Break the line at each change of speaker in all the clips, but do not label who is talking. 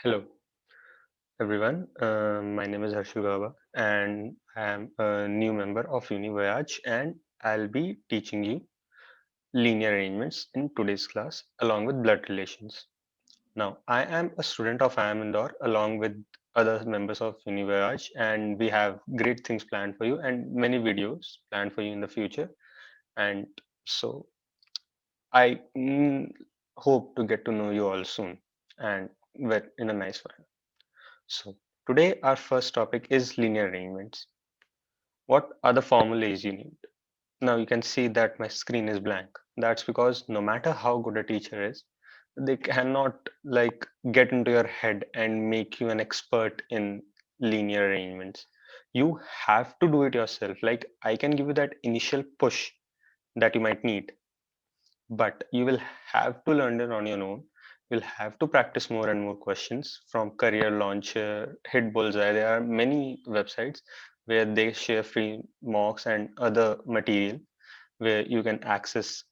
Hello, everyone. My name is Harshul Gaba, and I am a new member of UniVoyage, and I'll be teaching you linear arrangements in today's class along with blood relations. Now, I am a student of IIM Indore along with other members of UniVoyage, and we have great things planned for you and many videos planned for you in the future. And so, I hope to get to know you all soon and in a nice way. So today our first topic is linear arrangements. What are the formulas you need? Now you can see that my screen is blank. That's because no matter how good a teacher is, they cannot get into your head and make you an expert in linear arrangements. You have to do it yourself. Like I can give you that initial push that you might need, but you will have to learn it on your own. You'll have to practice more and more questions from Career Launcher, Hit Bullseye. There are many websites where they share free mocks and other material where you can access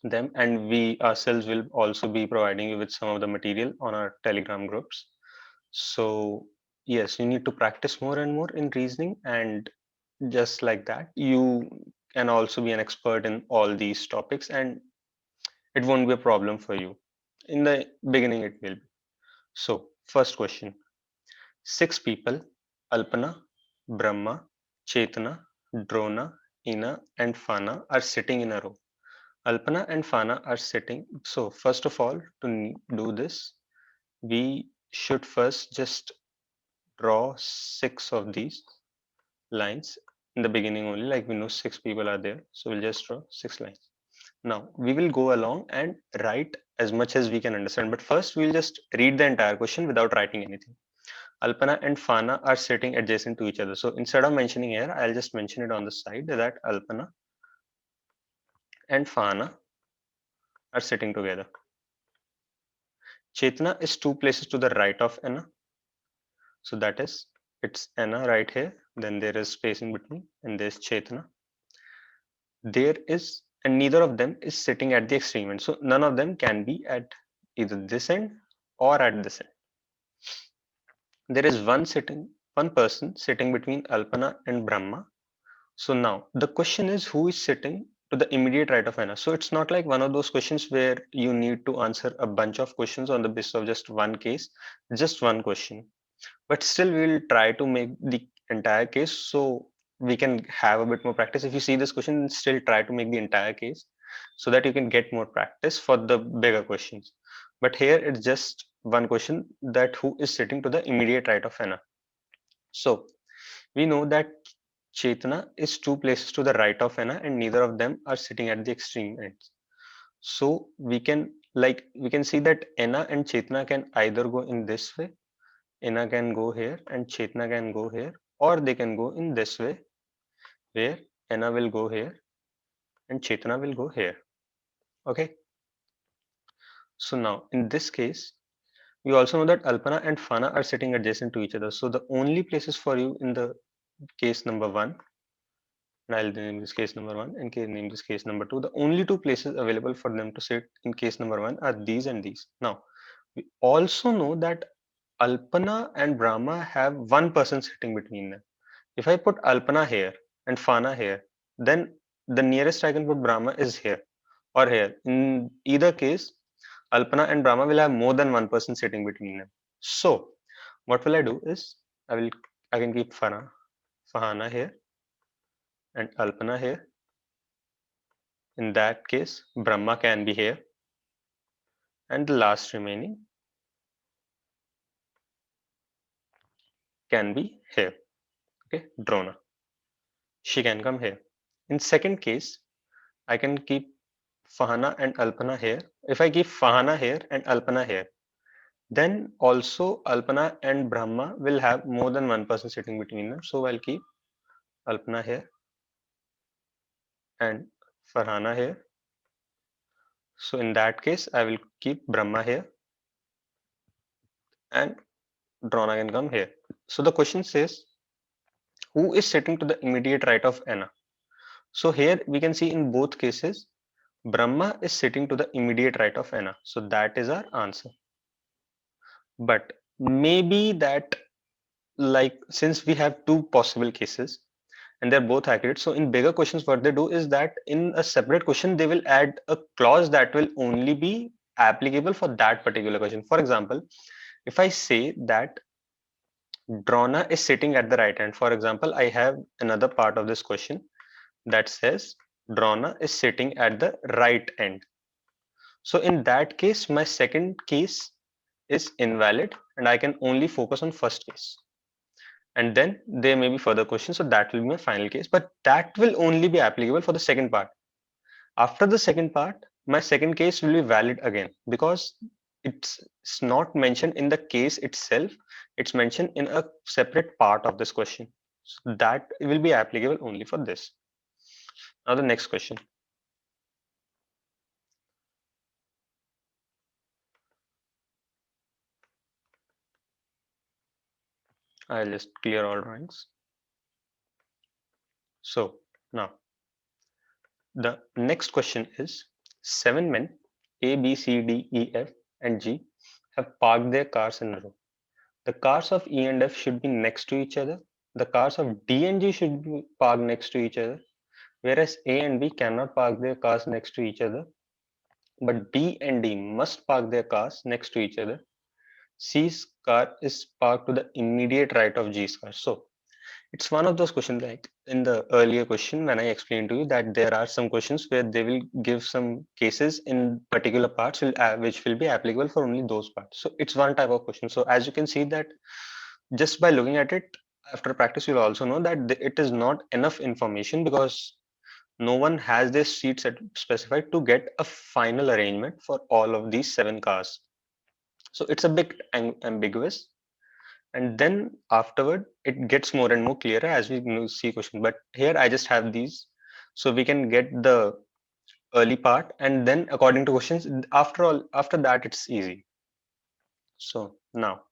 them. And we ourselves will also be providing you with some of the material on our Telegram groups. So, yes, you need to practice more and more in reasoning. And just like that, you can also be an expert in all these topics. And it won't be a problem for you. In the beginning, it will be. So, first question. Six people, Alpana, Brahma, Chetana, Drona, Ina, and Fana are sitting in a row. Alpana and Fana are sitting. So, first of all, to do this, we should first just draw six of these lines in the beginning only, like we know six people are there. So, we'll just draw six lines. Now, we will go along and write as much as we can understand. But first, we'll just read the entire question without writing anything. Alpana and Fana are sitting adjacent to each other. So instead of mentioning here, I'll just mention it on the side that Alpana and Fana are sitting together. Chetna is two places to the right of Anna. So that is, it's Anna right here. Then there is space in between and there's Chetna. There is, and neither of them is sitting at the extreme end. So none of them can be at either this end or at this end. There is one person sitting between Alpana and Brahma. So now the question is who is sitting to the immediate right of Anna. So it's not like one of those questions where you need to answer a bunch of questions on the basis of just one case, just one question. But still we'll try to make the entire case so we can have a bit more practice. If you see this question, still try to make the entire case so that you can get more practice for the bigger questions. But here it's just one question, that who is sitting to the immediate right of Anna. So we know that Chetana is two places to the right of Anna and neither of them are sitting at the extreme ends. So we can see that Anna and Chetana can either go in this way, Anna can go here and Chetana can go here, or they can go in this way where Anna will go here and Chetana will go here. Okay. So now in this case, we also know that Alpana and Fana are sitting adjacent to each other. So the only places for you in the case number one, and I'll name this case number one and name this case number two. The only two places available for them to sit in case number one are these and these. Now, we also know that Alpana and Brahma have one person sitting between them. If I put Alpana here and Fana here, then the nearest I can put Brahma is here or here. In either case, Alpana and Brahma will have more than one person sitting between them. So, what will I do is I can keep Fahana here and Alpana here. In that case, Brahma can be here, and the last remaining can be here. Okay, Drona. She can come here. In second case, I can keep Fahana and Alpana here. If I keep Fahana here and Alpana here, then also Alpana and Brahma will have more than one person sitting between them. So I'll keep Alpana here and Farhana here. So in that case, I will keep Brahma here and Drona can come here. So the question says, who is sitting to the immediate right of Anna? So here we can see in both cases, Brahma is sitting to the immediate right of Anna. So that is our answer. But maybe that, like, since we have two possible cases and they're both accurate, so in bigger questions, what they do is that in a separate question, they will add a clause that will only be applicable for that particular question. For example, if I say that Drona is sitting at the right hand, for example, I have another part of this question that says Drona is sitting at the right end. So in that case, my second case is invalid and I can only focus on first case. And then there may be further questions. So that will be my final case, but that will only be applicable for the second part. After the second part, my second case will be valid again because it's not mentioned in the case itself. It's mentioned in a separate part of this question. So that will be applicable only for this. Now the next question. I'll just clear all drawings. So now the next question is 7 men A, B, C, D, E, F, and G have parked their cars in a row. The cars of E and F should be next to each other. The cars of D and G should be parked next to each other, whereas A and B cannot park their cars next to each other. But B and D must park their cars next to each other. C's car is parked to the immediate right of G's car. So it's one of those questions like in the earlier question when I explained to you that there are some questions where they will give some cases in particular parts which will be applicable for only those parts. So it's one type of question. So as you can see that just by looking at it after practice, you'll also know that it is not enough information because no one has their seat set specified to get a final arrangement for all of these 7 cars. So it's a bit ambiguous, and then afterward it gets more and more clearer as we see question. But here I just have these so we can get the early part, and then according to questions, after that it's easy. So now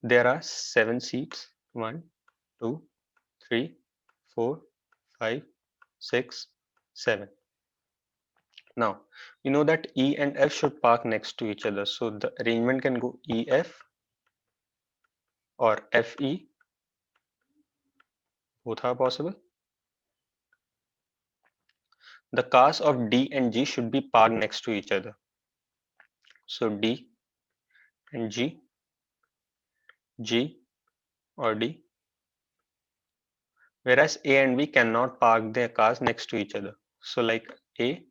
there are 7 seats: 1, 2, 3, 4, 5, 6, 7. Now you know that E and F should park next to each other, so the arrangement can go EF or FE, both are possible. The cars of D and G should be parked next to each other. So D and G, G or D. Whereas A and B cannot park their cars next to each other. So like A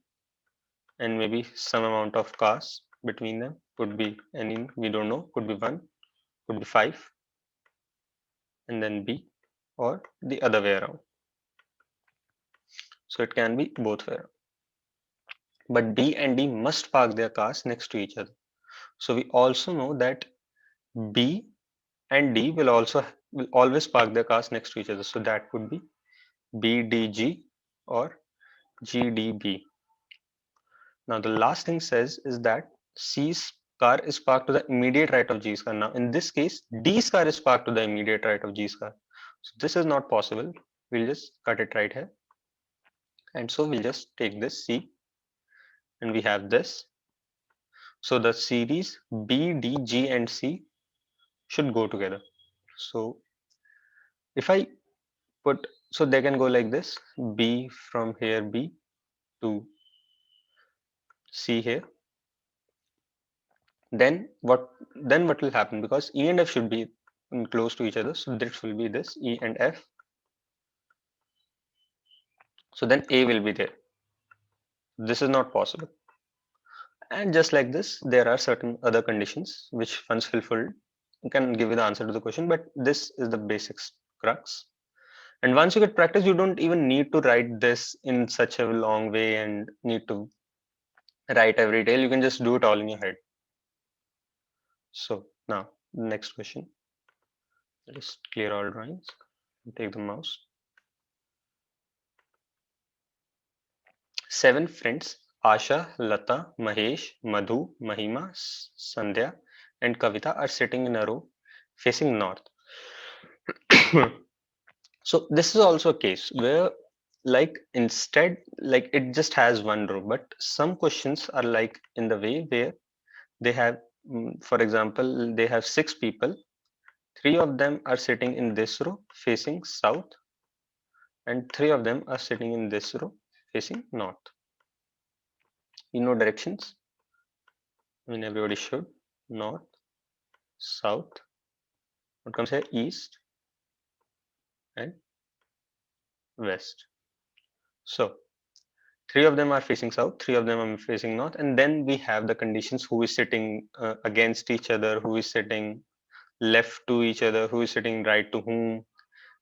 and maybe some amount of cars between them, could be any, we don't know, could be 1, could be 5, and then B, or the other way around. So it can be both way around. But B and D must park their cars next to each other. So we also know that B and D will always park their cars next to each other. So that would be BDG or GDB. Now the last thing says is that C's car is parked to the immediate right of G's car. Now in this case, D's car is parked to the immediate right of G's car. So this is not possible. We'll just cut it right here. And so we'll just take this C and we have this. So the series B, D, G and C should go together. So if I put, so they can go like this, B from here, B to C here. Then what will happen, because E and F should be close to each other, so this will be this E and F. So then A will be there. This is not possible. And just like this, there are certain other conditions which once fulfilled can give you the answer to the question, but this is the basics crux. And once you get practice, you don't even need to write this in such a long way and need to write every detail. You can just do it all in your head. So now next question. Just clear all drawings and take the mouse. 7 friends, Asha, Lata, Mahesh, Madhu, Mahima, Sandhya, and Kavita are sitting in a row facing north. So this is also a case where like instead, like it just has one row, but some questions are like in the way where they have, for example, they have 6 people. 3 of them are sitting in this row facing south, and 3 of them are sitting in this row facing north. You know directions. I mean, everybody should. North, south. What comes here? East and west. So 3 of them are facing south, 3 of them are facing north, and then we have the conditions: who is sitting against each other, who is sitting left to each other, who is sitting right to whom,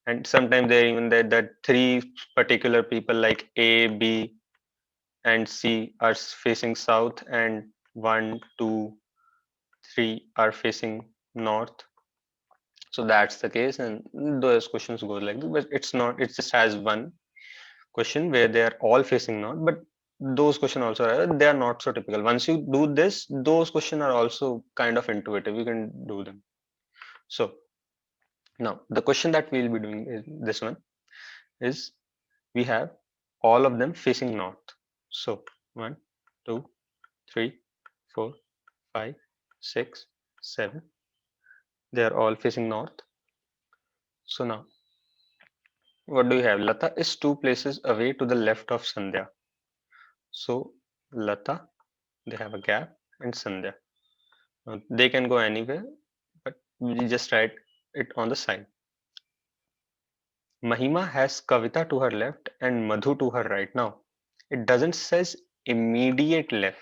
and sometimes there even that 3 particular people like A, B, and C are facing south, and 1, 2, 3 are facing north. So that's the case, and those questions go like this, but it's not. It just has one question where they are all facing north, but those questions also are, they are not so typical. Once you do this, those questions are also kind of intuitive. You can do them. So now the question that we'll be doing is this one is, we have all of them facing north. So 1, 2, 3, 4, 5, 6, 7. They are all facing north. So now what do we have? Lata is 2 places away to the left of Sandhya. So Lata, they have a gap, and Sandhya. They can go anywhere, but we just write it on the side. Mahima has Kavita to her left and Madhu to her right. Now, it doesn't says immediate left.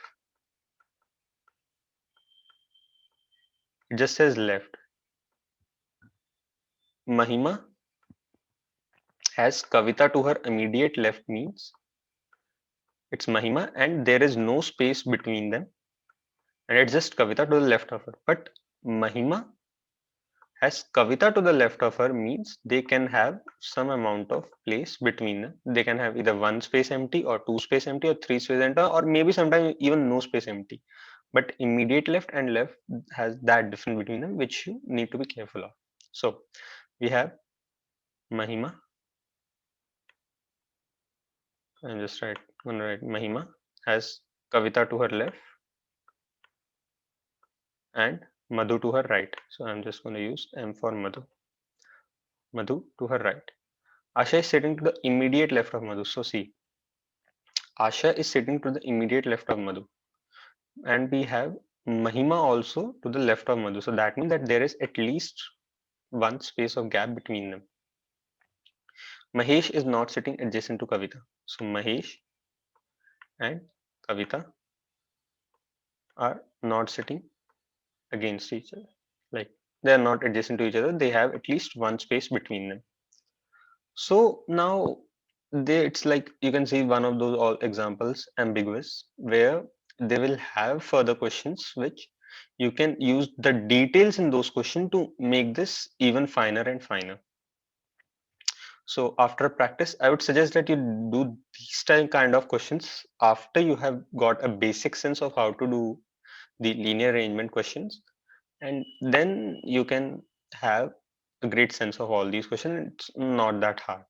It just says left. Mahima has Kavita to her immediate left means it's Mahima and there is no space between them, and it's just Kavita to the left of her. But Mahima has Kavita to the left of her means they can have some amount of place between them. They can have either one space empty or two space empty or three space empty, or maybe sometimes even no space empty. But immediate left and left has that difference between them, which you need to be careful of. So we have Mahima. I'm just gonna write Mahima has Kavita to her left and Madhu to her right. So I'm just going to use M for Madhu. Madhu to her right. Asha is sitting to the immediate left of Madhu. So see, Asha is sitting to the immediate left of Madhu. And we have Mahima also to the left of Madhu. So that means that there is at least one space of gap between them. Mahesh is not sitting adjacent to Kavita. So Mahesh and Kavita are not sitting against each other. Like they are not adjacent to each other. They have at least one space between them. So now it's like you can see one of those all examples ambiguous where they will have further questions which you can use the details in those questions to make this even finer and finer. So after practice, I would suggest that you do these kind of questions after you have got a basic sense of how to do the linear arrangement questions, and then you can have a great sense of all these questions. It's not that hard.